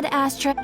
Ad Astra.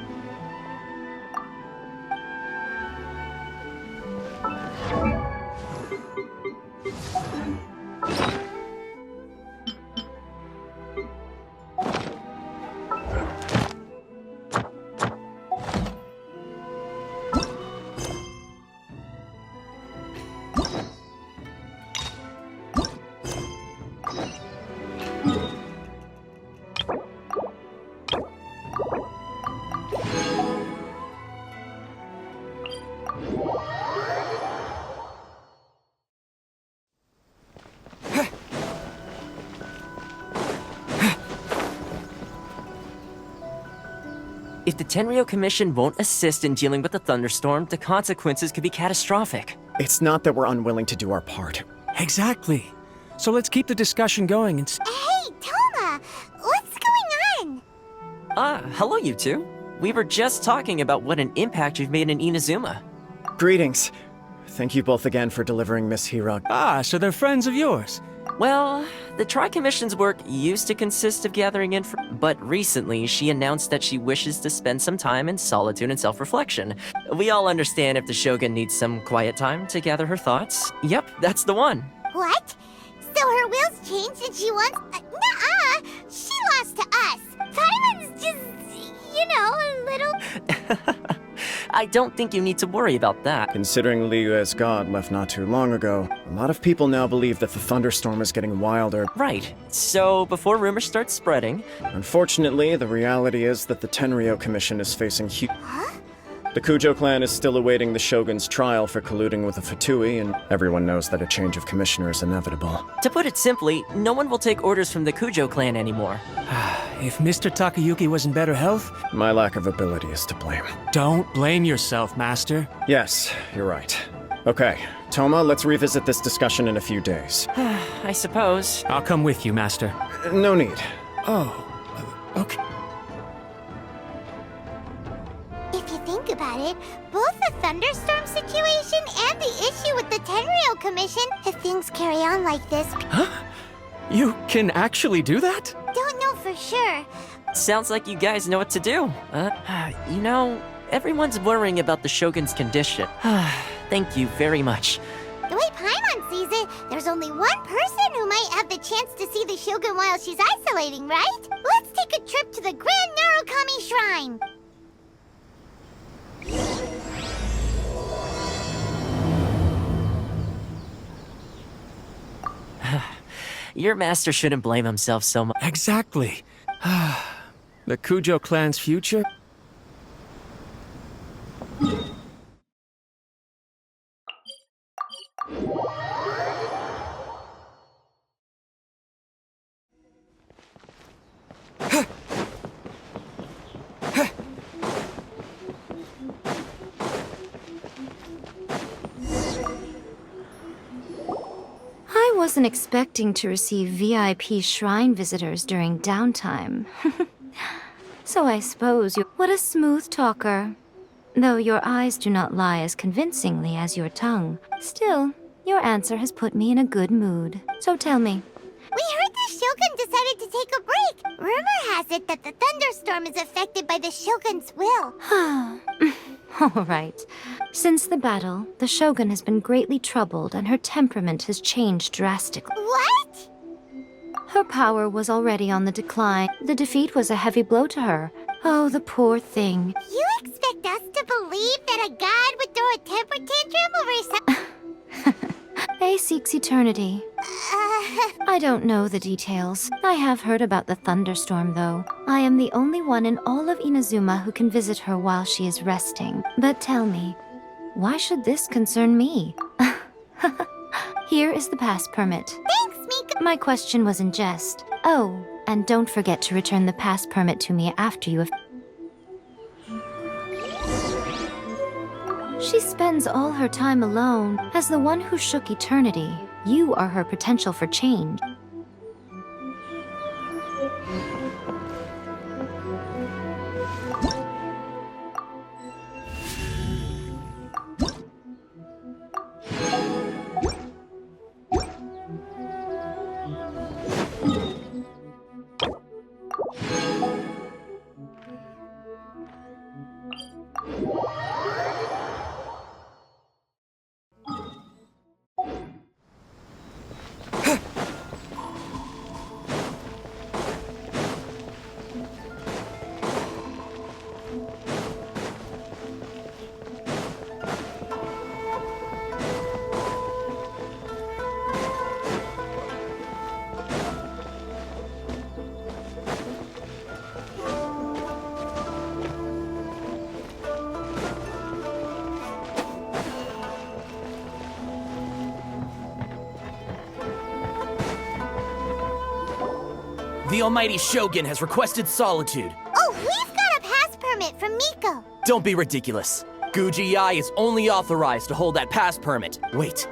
If the Tenryou Commission won't assist in dealing with the thunderstorm, the consequences could be catastrophic. It's not that we're unwilling to do our part. Exactly. So let's keep the discussion going and... Hey, Toma! What's going on? Hello you two. We were just talking about what an impact you've made in Inazuma. Greetings. Thank you both again for delivering Miss Hira. Ah, so they're friends of yours. Well, the Tri-Commission's work used to consist of gathering but recently she announced that she wishes to spend some time in solitude and self-reflection. We all understand if the Shogun needs some quiet time to gather her thoughts. Yep, that's the one. What? So her will's changed and she wants... Nuh-uh! She lost to us! Paimon's just... you know, a little... I don't think you need to worry about that. Considering Liyue's god left not too long ago, a lot of people now believe that the thunderstorm is getting wilder. Right. So, before rumors start spreading... Unfortunately, the reality is that the Tenryou Commission is facing Huh? The Kujo clan is still awaiting the Shogun's trial for colluding with the Fatui, and everyone knows that a change of commissioner is inevitable. To put it simply, no one will take orders from the Kujo clan anymore. If Mr. Takayuki was in better health... My lack of ability is to blame. Don't blame yourself, Master. Yes, you're right. Okay, Toma, let's revisit this discussion in a few days. I suppose. I'll come with you, Master. No need. Oh, okay. If you think about it, both the thunderstorm situation and the issue with the Tenryou Commission, if things carry on like this... You can actually do that? Don't know for sure. Sounds like you guys know what to do. You know, everyone's worrying about the Shogun's condition. Thank you very much. The way Paimon sees it, there's only one person who might have the chance to see the Shogun while she's isolating, right? Let's take a trip to the Grand Narukami Shrine! Your master shouldn't blame himself so much. Exactly. The Kujo clan's future? I wasn't expecting to receive VIP shrine visitors during downtime. So I suppose you're... What a smooth talker. Though your eyes do not lie as convincingly as your tongue. Still, your answer has put me in a good mood. So tell me. We heard the Shogun decided to take a break. Rumor has it that the thunderstorm is affected by the Shogun's will. All right. Since the battle, the Shogun has been greatly troubled and her temperament has changed drastically. What? Her power was already on the decline. The defeat was a heavy blow to her. Oh, the poor thing. You expect us to believe that a god would throw a temper tantrum over some... A seeks eternity. I don't know the details. I have heard about the thunderstorm, though. I am the only one in all of Inazuma who can visit her while she is resting. But tell me, why should this concern me? Here is the pass permit. Thanks, Mika. My question was in jest. Oh, and don't forget to return the pass permit to me after you have... She spends all her time alone. As the one who shook eternity, you are her potential for change. The almighty Shogun has requested solitude. Oh, we've got a pass permit from Miko. Don't be ridiculous. Guji is only authorized to hold that pass permit. Wait,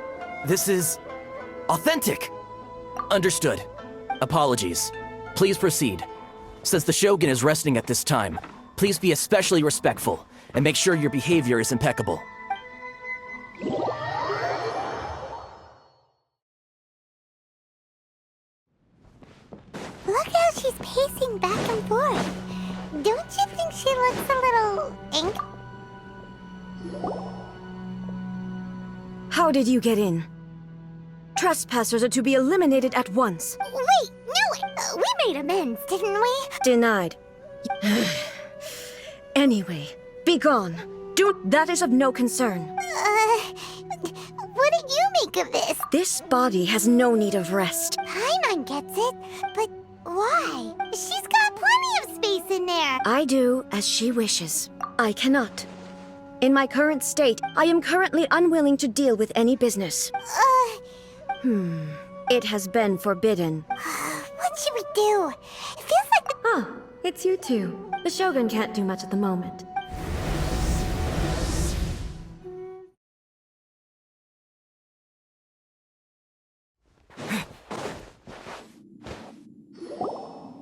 this is authentic. Understood. Apologies. Please proceed. Since the Shogun is resting at this time, please be especially respectful and make sure your behavior is impeccable. Look how she's pacing back and forth. Don't you think she looks a little ink? How did you get in? Trespassers are to be eliminated at once. Wait, no, we made amends, didn't we? Denied. Anyway, be gone. That is of no concern. What do you make of this? This body has no need of rest. Paimon gets it, but why? She's got plenty of space in there. I do as she wishes. I cannot. In my current state, I am currently unwilling to deal with any business. It has been forbidden. What should we do? It feels like Ah, it's you two. The Shogun can't do much at the moment.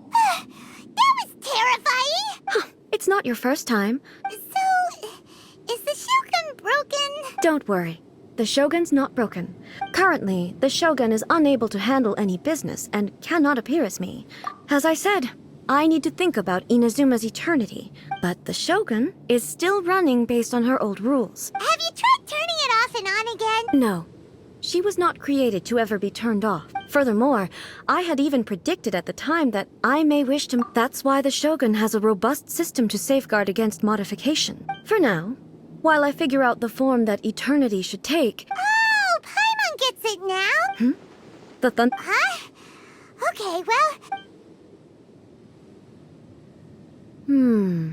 that was terrifying. It's not your first time. So, is the Shogun broken? Don't worry. The Shogun's not broken. Currently, the Shogun is unable to handle any business and cannot appear as me. As I said, I need to think about Inazuma's eternity, but the Shogun is still running based on her old rules. Have you tried turning it off and on again? No. She was not created to ever be turned off. Furthermore, I had even predicted at the time that I may wish to... That's why the Shogun has a robust system to safeguard against modification. For now, while I figure out the form that eternity should take... Oh, Paimon gets it now? The Huh? Okay, well...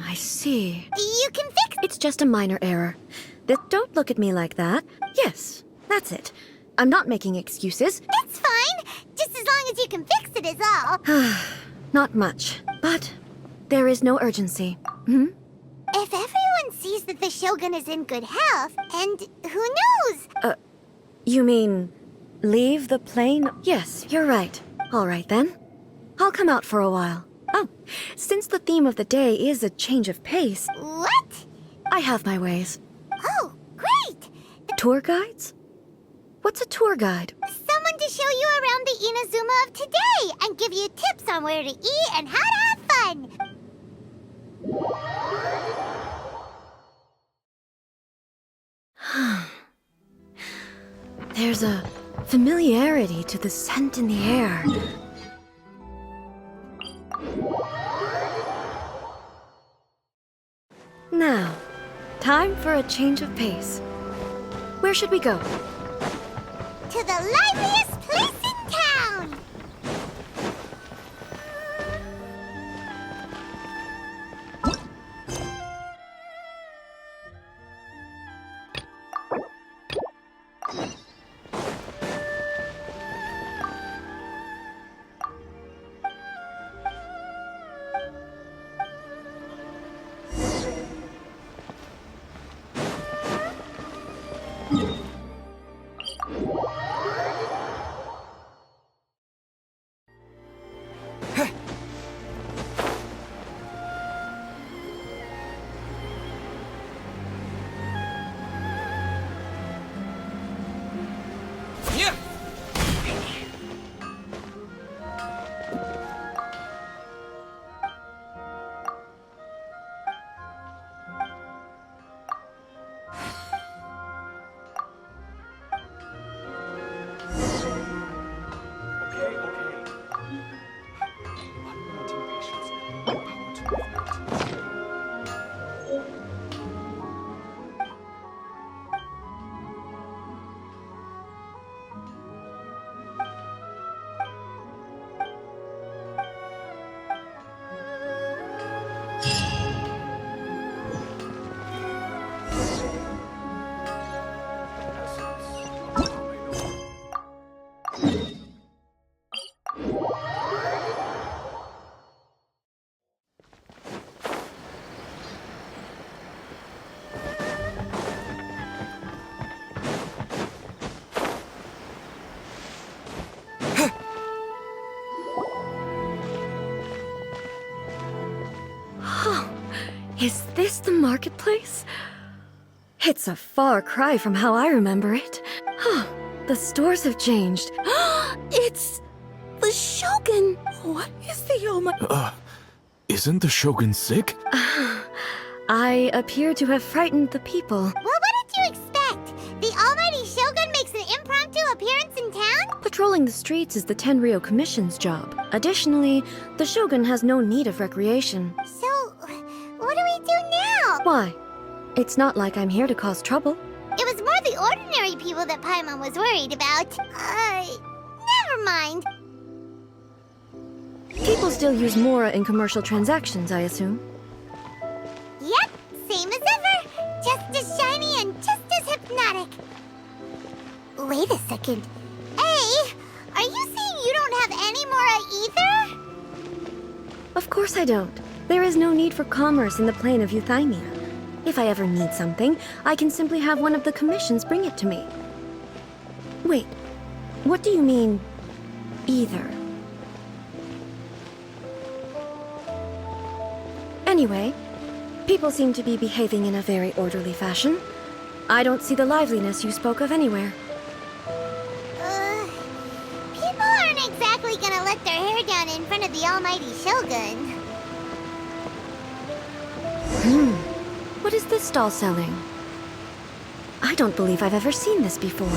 I see. You can fix... It's just a minor error. Don't look at me like that. Yes, that's it. I'm not making excuses. It's fine. Just as long as you can fix it is all. Not much. But there is no urgency. If everyone sees that the Shogun is in good health, and who knows? You mean leave the plane? Yes, you're right. All right then. I'll come out for a while. Oh, since the theme of the day is a change of pace, What? I have my ways. Oh, great! Tour guides? What's a tour guide? Someone to show you around the Inazuma of today and give you tips on where to eat and how to have fun. There's a familiarity to the scent in the air. Now, time for a change of pace. Where should we go? To the liveliest place in town! Oh, is this the marketplace? It's a far cry from how I remember it. Oh, the stores have changed. It's the Shogun! What is the almighty... Isn't the Shogun sick? I appear to have frightened the people. Well, what did you expect? The almighty Shogun makes an impromptu appearance in town? Patrolling the streets is the Tenryou Commission's job. Additionally, the Shogun has no need of recreation. So, what do we do now? Why? It's not like I'm here to cause trouble. It was more the ordinary people that Paimon was worried about. Never mind. People still use Mora in commercial transactions, I assume. Yep, same as ever. Just as shiny and just as hypnotic. Wait a second. Hey, are you saying you don't have any Mora either? Of course I don't. There is no need for commerce in the plane of Euthymia. If I ever need something, I can simply have one of the commissions bring it to me. Wait, what do you mean, either? Anyway, people seem to be behaving in a very orderly fashion. I don't see the liveliness you spoke of anywhere. People aren't exactly gonna let their hair down in front of the almighty Shogun. What is this stall selling? I don't believe I've ever seen this before.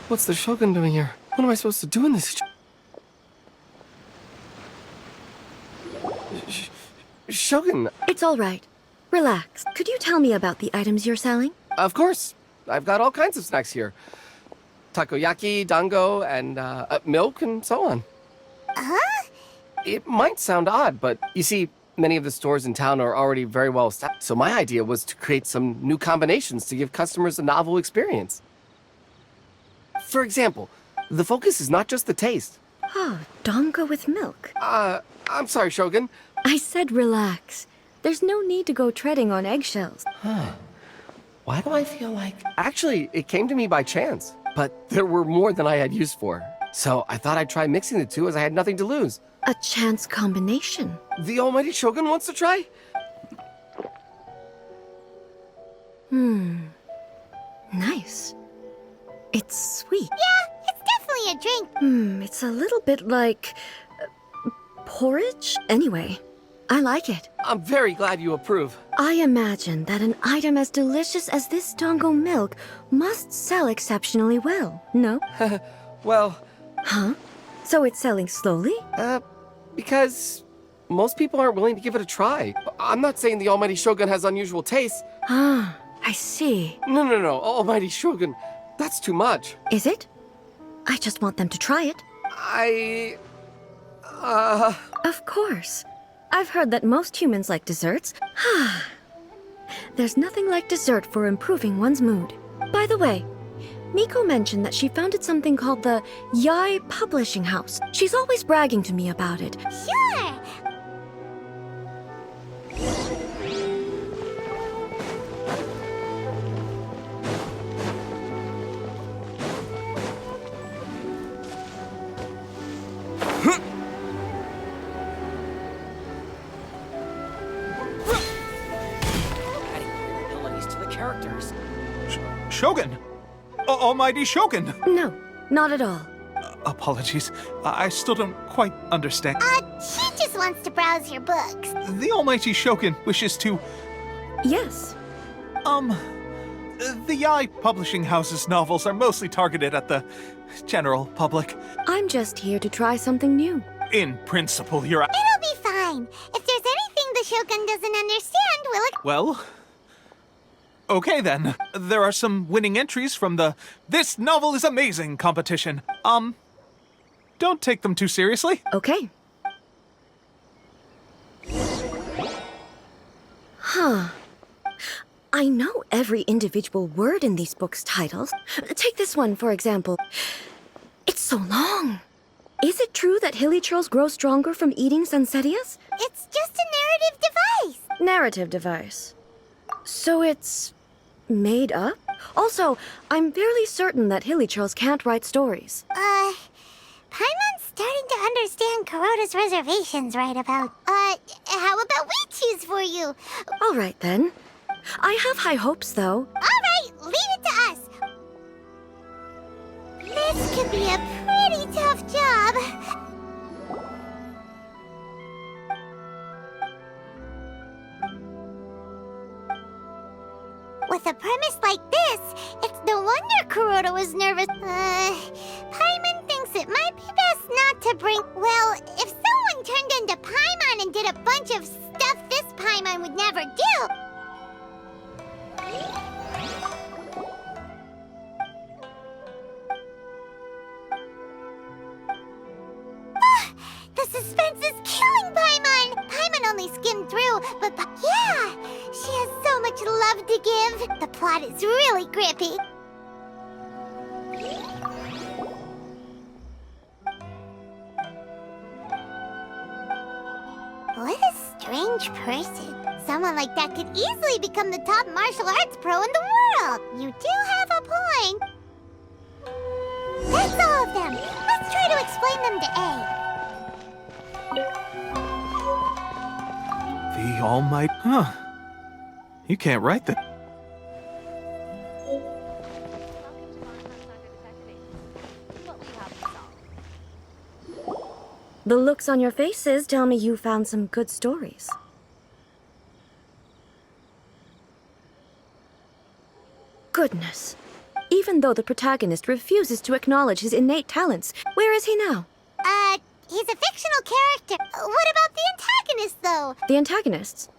What's the Shogun doing here? What am I supposed to do in this? Shogun! It's all right. Relax. Could you tell me about the items you're selling? Of course! I've got all kinds of snacks here. Takoyaki, dango, and milk, and so on. Huh? It might sound odd, but you see, many of the stores in town are already very well established. So my idea was to create some new combinations to give customers a novel experience. For example, the focus is not just the taste. Oh, dango with milk. I'm sorry, Shogun. I said relax. There's no need to go treading on eggshells. Why do I feel like... Actually, it came to me by chance, but there were more than I had use for. So I thought I'd try mixing the two as I had nothing to lose. A chance combination. The almighty Shogun wants to try? Nice. It's sweet. Yeah, it's definitely a drink. It's a little bit like... porridge? Anyway, I like it. I'm very glad you approve. I imagine that an item as delicious as this dango milk must sell exceptionally well, no? Well, Huh? So it's selling slowly? because most people aren't willing to give it a try. I'm not saying the almighty Shogun has unusual tastes. Ah, I see. No, almighty Shogun, that's too much. Is it? I just want them to try it. Of course. I've heard that most humans like desserts. There's nothing like dessert for improving one's mood. By the way, Miko mentioned that she founded something called the Yai Publishing House. She's always bragging to me about it. Sure. Adding abilities to the characters. Shogun! Almighty Shogun! No, not at all. Apologies. I still don't quite understand. She just wants to browse your books. The Almighty Shogun wishes to... Yes. The Yai Publishing House's novels are mostly targeted at the general public. I'm just here to try something new. In principle, you're... It'll be fine. If there's anything the Shogun doesn't understand, we'll... Well... Okay then. There are some winning entries from the This Novel is Amazing competition. Don't take them too seriously. Okay. Huh. I know every individual word in these books' titles. Take this one, for example. It's so long. Is it true that hilichurls grow stronger from eating Sansetias? It's just a narrative device. Narrative device. So it's made up? Also, I'm fairly certain that Hilichurls can't write stories. Paimon's starting to understand Kuroda's reservations right about. How about we choose for you? All right, then. I have high hopes, though. Alright, leave it to us. This could be a pretty tough job. With a premise like this, it's no wonder Kuroda was nervous. Paimon thinks it might be best not to bring... Well, if someone turned into Paimon and did a bunch of stuff this Paimon would never do... The suspense is killing Paimon! Paimon only skimmed through, but yeah! She has so much love to give. The plot is really grippy. What a strange person. Someone like that could easily become the top martial arts pro in the world. You do have a point. That's all of them. Let's try to explain them to A. The Almighty. Huh. You can't write that. The looks on your faces tell me you found some good stories. Goodness. Even though the protagonist refuses to acknowledge his innate talents, where is he now? He's a fictional character. What about the antagonist, though? The antagonists?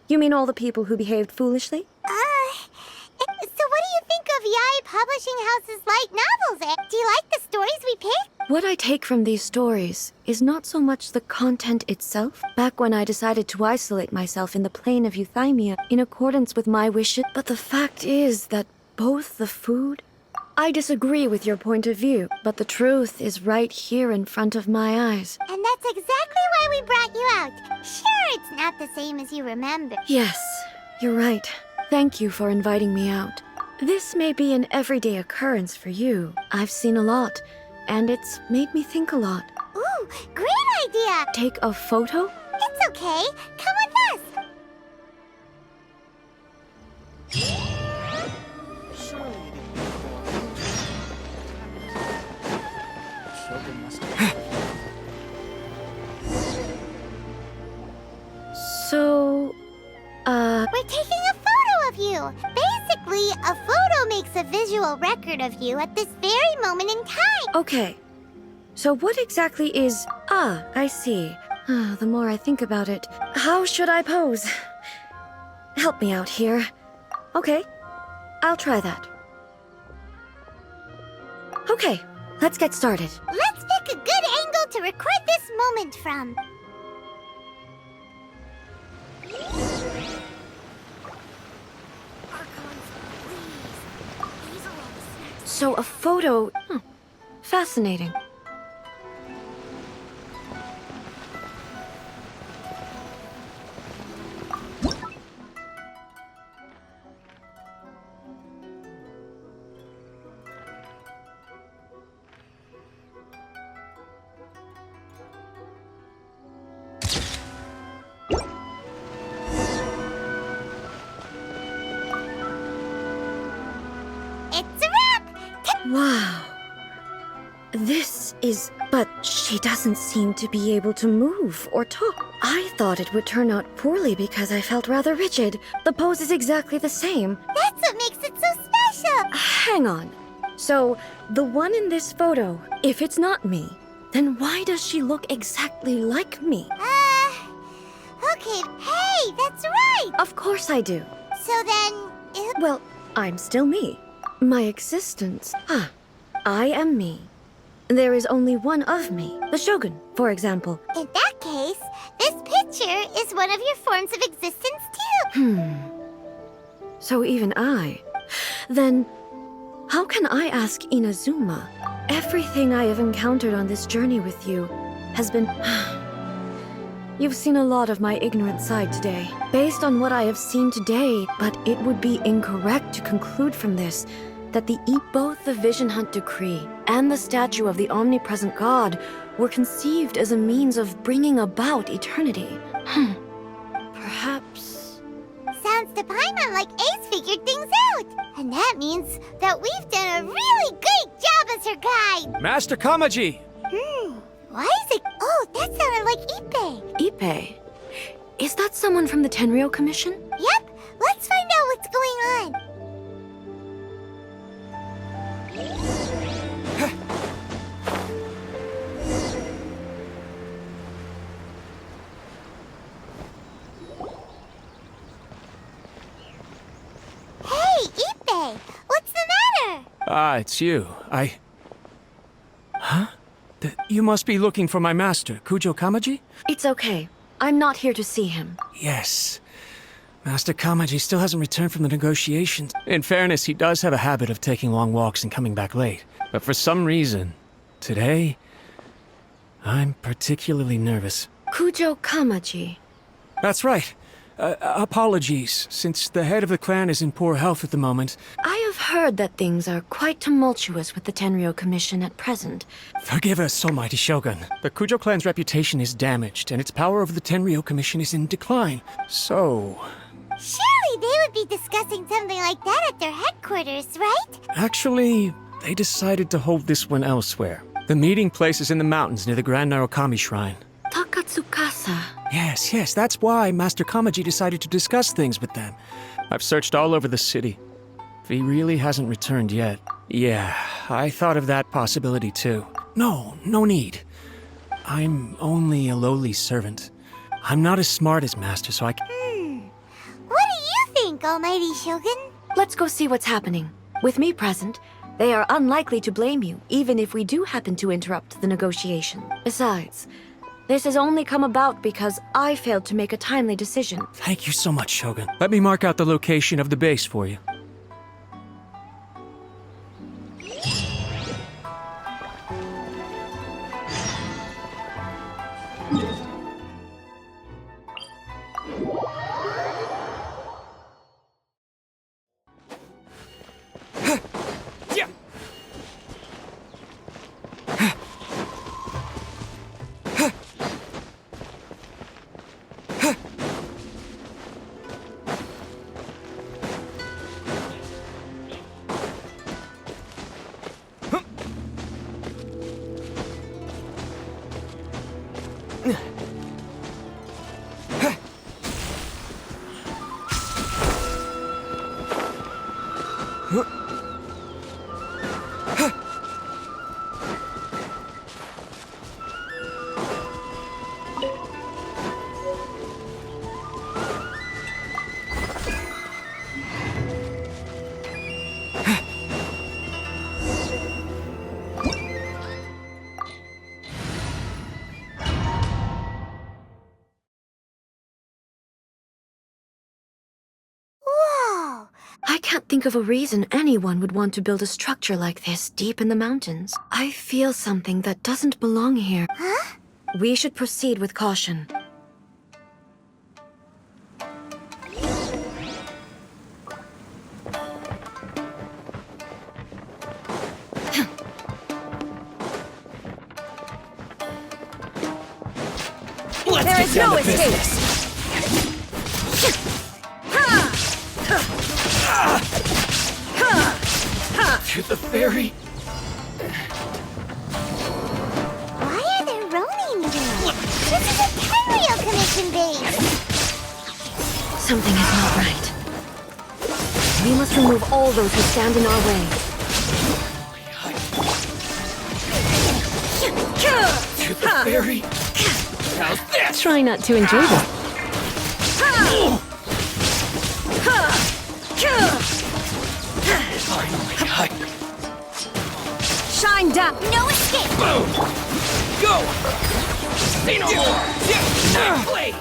You mean all the people who behaved foolishly? So what do you think of Yae Publishing House's light novels, eh? Do you like the stories we pick? What I take from these stories is not so much the content itself, back when I decided to isolate myself in the plane of euthymia in accordance with my wishes, but the fact is that both the food... I disagree with your point of view, but the truth is right here in front of my eyes. And that's exactly why we brought you out. Sure, it's not the same as you remember. Yes, you're right. Thank you for inviting me out. This may be an everyday occurrence for you. I've seen a lot, and it's made me think a lot. Ooh, great idea! Take a photo? It's okay. Come with us. So, We're taking a photo of you. Basically, a photo makes a visual record of you at this very moment in time. okay. So what exactly is... Ah, I see. The more I think about it, how should I pose? Help me out here. Okay, I'll try that. Okay, let's get started. Let's pick a good angle to record this moment from. So a photo... Fascinating. It's a wrap! Wow. This is... But she doesn't seem to be able to move or talk. I thought it would turn out poorly because I felt rather rigid. The pose is exactly the same. That's what makes it so special! Hang on. So, the one in this photo, if it's not me, then why does she look exactly like me? Okay. Hey, that's right! Of course I do. So then... Well, I'm still me. My existence. I am me. There is only one of me. The Shogun, for example. In that case, this picture is one of your forms of existence too. So even I. Then, how can I ask Inazuma? Everything I have encountered on this journey with you has been... You've seen a lot of my ignorant side today. Based on what I have seen today, but it would be incorrect to conclude from this that both the Vision Hunt Decree and the statue of the omnipresent God were conceived as a means of bringing about eternity. Perhaps... Sounds to Paimon like Ace figured things out. And that means that we've done a really great job as her guide. Master Kamaji! Why is it... Oh, that sounded like Ippei. Ippei? Is that someone from the Tenryou Commission? Yep, let's find out what's going on. Hey, Ippei! What's the matter? Ah, it's you. Huh? You must be looking for my master, Kujo Kamaji? It's okay. I'm not here to see him. Yes. Master Kamaji still hasn't returned from the negotiations. In fairness, he does have a habit of taking long walks and coming back late. But for some reason, today, I'm particularly nervous. Kujo Kamaji. That's right. Apologies, since the head of the clan is in poor health at the moment. I have heard that things are quite tumultuous with the Tenryou Commission at present. Forgive us, almighty Shogun. The Kujo clan's reputation is damaged, and its power over the Tenryou Commission is in decline. So... Surely they would be discussing something like that at their headquarters, right? Actually, they decided to hold this one elsewhere. The meeting place is in the mountains near the Grand Narukami Shrine. Takatsukasa. Yes, that's why Master Kamaji decided to discuss things with them. I've searched all over the city. He really hasn't returned yet. Yeah, I thought of that possibility too. No need. I'm only a lowly servant. I'm not as smart as Master, so I can... What do you think, almighty Shogun? Let's go see what's happening. With me present, they are unlikely to blame you, even if we do happen to interrupt the negotiation. Besides, this has only come about because I failed to make a timely decision. Thank you so much, Shogun. Let me mark out the location of the base for you. I can't think of a reason anyone would want to build a structure like this deep in the mountains. I feel something that doesn't belong here. Huh? We should proceed with caution. There is no escape! To the ferry. Why are there Ronin here? This is a Tenryou Commission base! Something is not right. We must remove all those who stand in our way. To the ferry. How's this? Try not to enjoy this. Finally, Shine down! No escape! Boom! Go! Say no more! Night blade!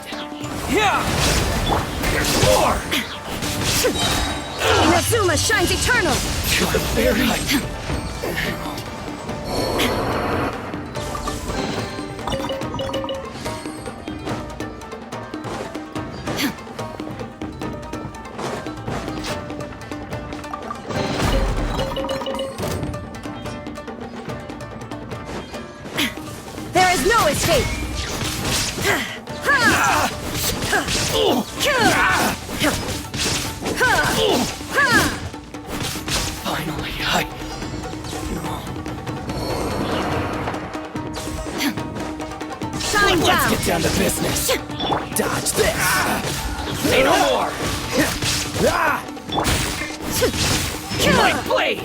There's more! Inazuma shines eternal! To the ferry! Dodge this! Say no more! My blade!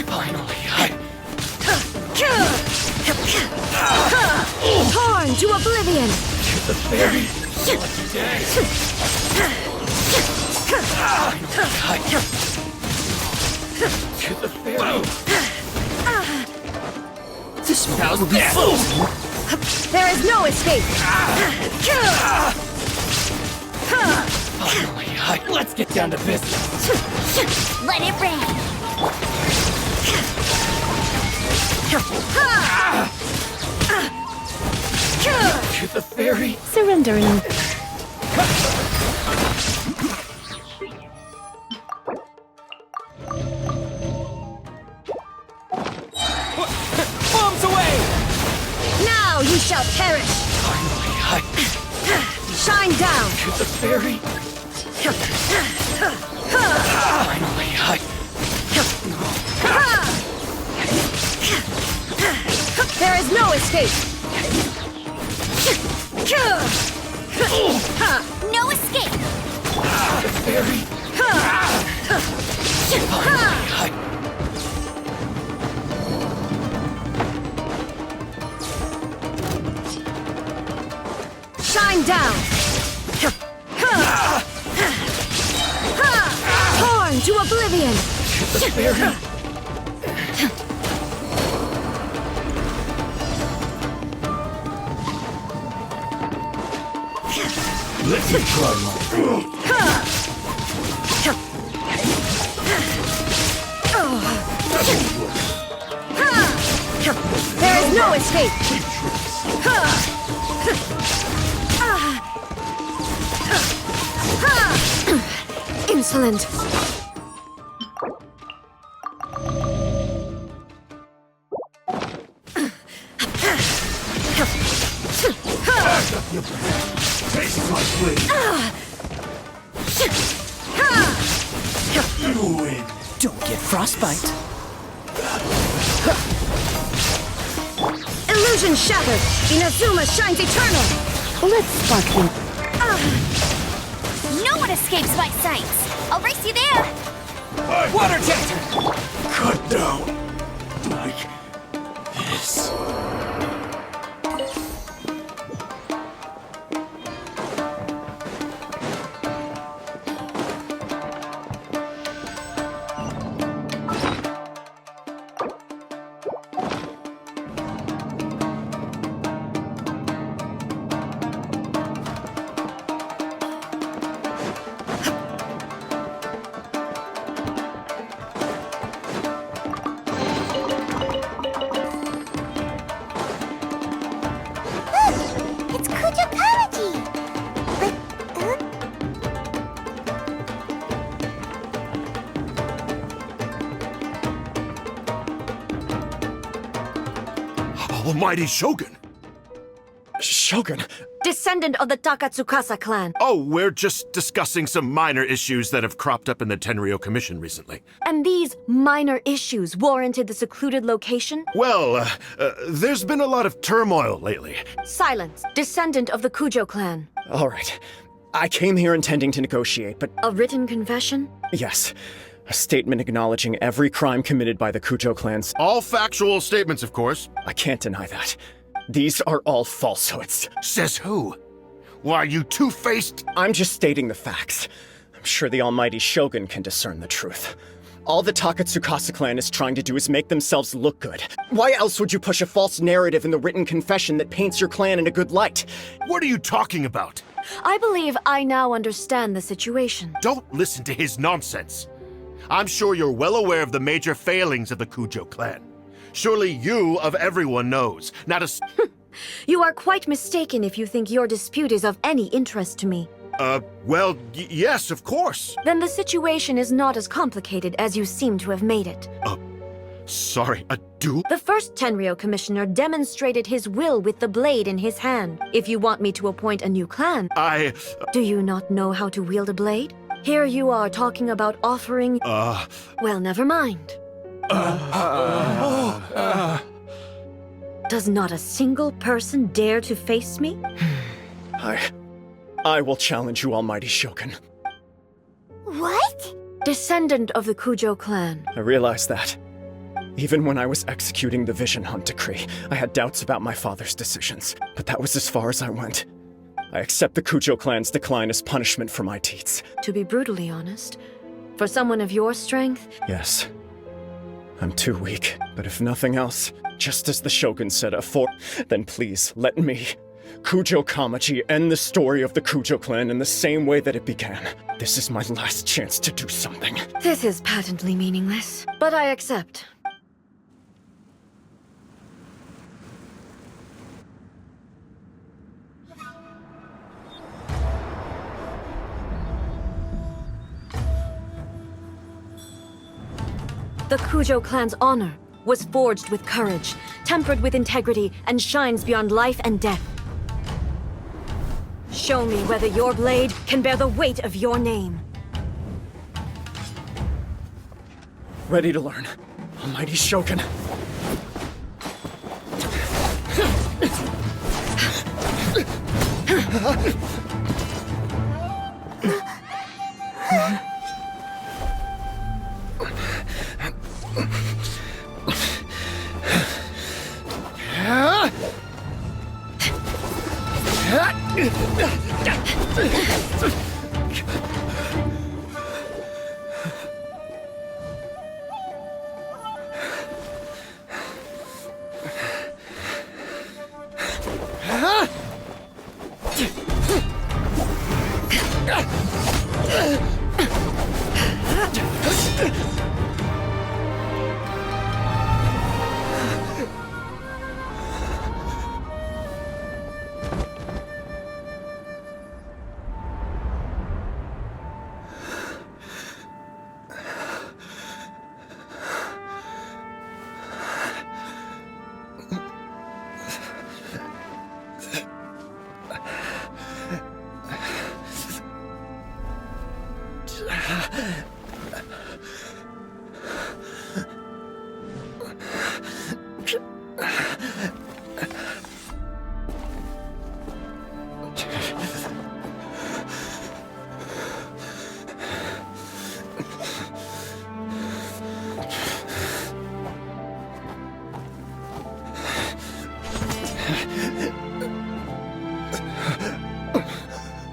Finally, Torn to oblivion! the fairy! To the fairy! This mouth will be full! There is no escape! Finally, let's get down to business! Let it rain. To the fairy! Surrendering. Bombs away! Now you shall perish! Finally, Shine down! to the fairy! Finally, There is no escape! No escape. the fairy! Finally, Shine down! Torn to oblivion! the fairy! Let me try my There is no escape! Insolent! Taste my blade. You win. Don't get frostbite! Illusion shattered! Inazuma shines eternal! Let's spark him. No one escapes my sights. I'll race you there. Water jet! Cut down. Like this. It's Kujakaji. Almighty Shogun. Shogun, Descendant of the Takatsukasa clan. Oh, we're just discussing some minor issues that have cropped up in the Tenryou Commission recently. And these minor issues warranted the secluded location? Well, there's been a lot of turmoil lately. Silence. Descendant of the Kujo clan. all right. I came here intending to negotiate, but A written confession? yes, a statement acknowledging every crime committed by the Kujo clans. All factual statements, of course. I can't deny that. These are all falsehoods. Says who? Why, you two-faced... I'm just stating the facts. I'm sure the almighty Shogun can discern the truth. All the Takatsukasa clan is trying to do is make themselves look good. Why else would you push a false narrative in the written confession that paints your clan in a good light? What are you talking about? I believe I now understand the situation. Don't listen to his nonsense. I'm sure you're well aware of the major failings of the Kujo clan. Surely you, of everyone, knows. Not a... You are quite mistaken if you think your dispute is of any interest to me. Well, yes, of course. Then the situation is not as complicated as you seem to have made it. Sorry, a duel? The first Tenryou commissioner demonstrated his will with the blade in his hand. If you want me to appoint a new clan, do you not know how to wield a blade? Here you are talking about offering... Well, never mind. Does not a single person dare to face me? I will challenge you, Almighty Shogun. What? Descendant of the Kujo clan. I realize that. Even when I was executing the Vision Hunt decree, I had doubts about my father's decisions, but that was as far as I went. I accept the Kujo clan's decline as punishment for my deeds. To be brutally honest, for someone of your strength, Yes. I'm too weak, but if nothing else, just as the Shogun said, then please, let me, Kujo Kamaji, end the story of the Kujo clan in the same way that it began. This is my last chance to do something. this is patently meaningless, but I accept. The Kujo clan's honor was forged with courage, tempered with integrity, and shines beyond life and death. Show me whether your blade can bear the weight of your name. Ready to learn. Almighty Shogun.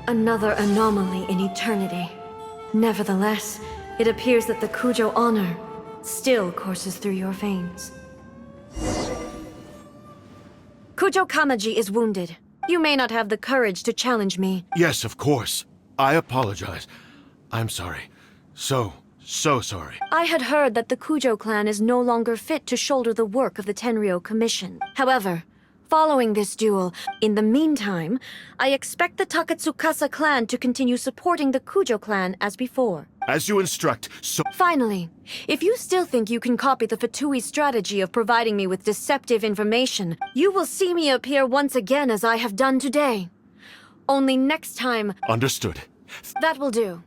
Another anomaly in eternity. Nevertheless, it appears that the Kujo honor still courses through your veins. Kujo Kamaji is wounded. You may not have the courage to challenge me. Yes, of course. I apologize. I'm sorry. So sorry. I had heard that the Kujo clan is no longer fit to shoulder the work of the Tenryou Commission. However, following this duel, in the meantime, I expect the Takatsukasa clan to continue supporting the Kujo clan as before. As you instruct, so... Finally, if you still think you can copy the Fatui strategy of providing me with deceptive information, you will see me appear once again as I have done today. Only next time... Understood. That will do.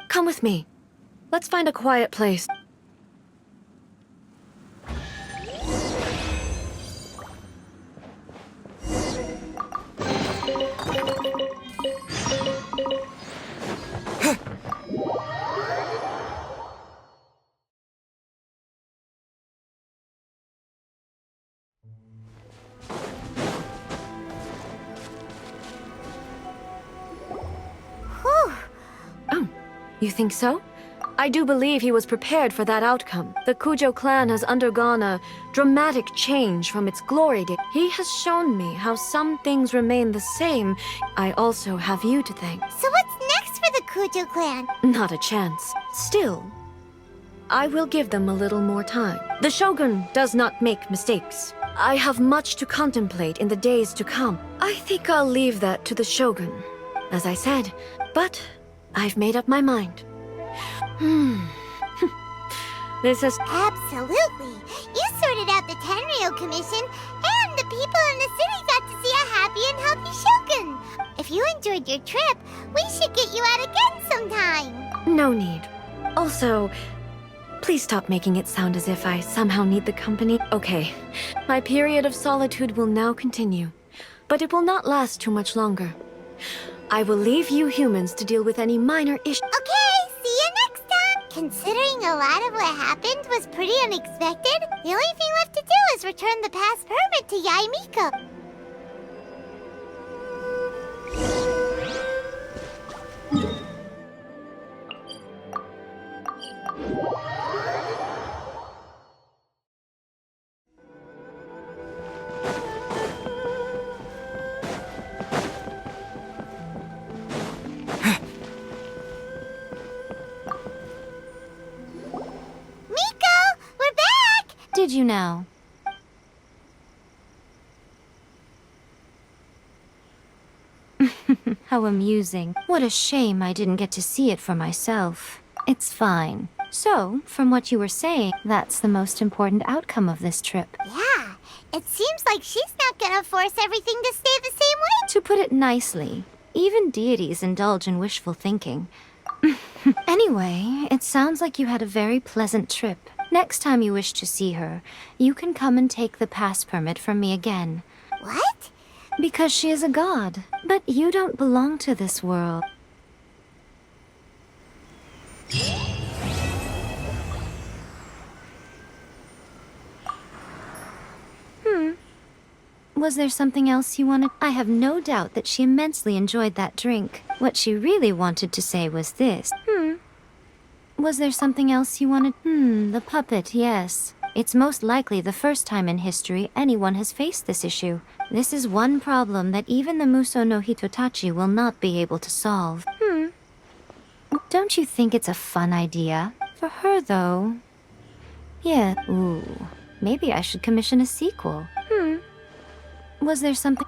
Come with me. Let's find a quiet place. You think so? I do believe he was prepared for that outcome. The Kujo clan has undergone a dramatic change from its glory days. He has shown me how some things remain the same. I also have you to thank. So what's next for the Kujo clan? Not a chance. Still, I will give them a little more time. The Shogun does not make mistakes. I have much to contemplate in the days to come. I think I'll leave that to the Shogun, as I said, but I've made up my mind. This is... Absolutely. You sorted out the Tenryou Commission, and the people in the city got to see a happy and healthy Shogun. If you enjoyed your trip, we should get you out again sometime. No need. Also, Please stop making it sound as if I somehow need the company. Okay, my period of solitude will now continue, but it will not last too much longer. I will leave you humans to deal with any minor issues. Okay, see you next time! Considering a lot of what happened was pretty unexpected, the only thing left to do is return the past permit to Yaimiko. Did you now? How amusing. What a shame I didn't get to see it for myself. It's fine. So, from what you were saying, that's the most important outcome of this trip. Yeah, it seems like she's not gonna force everything to stay the same way. To put it nicely, even deities indulge in wishful thinking. Anyway, it sounds like you had a very pleasant trip. Next time you wish to see her, you can come and take the pass permit from me again. What? Because she is a god. But you don't belong to this world. Was there something else you wanted? I have no doubt that she immensely enjoyed that drink. What she really wanted to say was this. Was there something else you wanted? The puppet, yes. It's most likely the first time in history anyone has faced this issue. This is one problem that even the Muso no Hitotachi will not be able to solve. Don't you think it's a fun idea? For her, though. Yeah, ooh. Maybe I should commission a sequel. Was there something...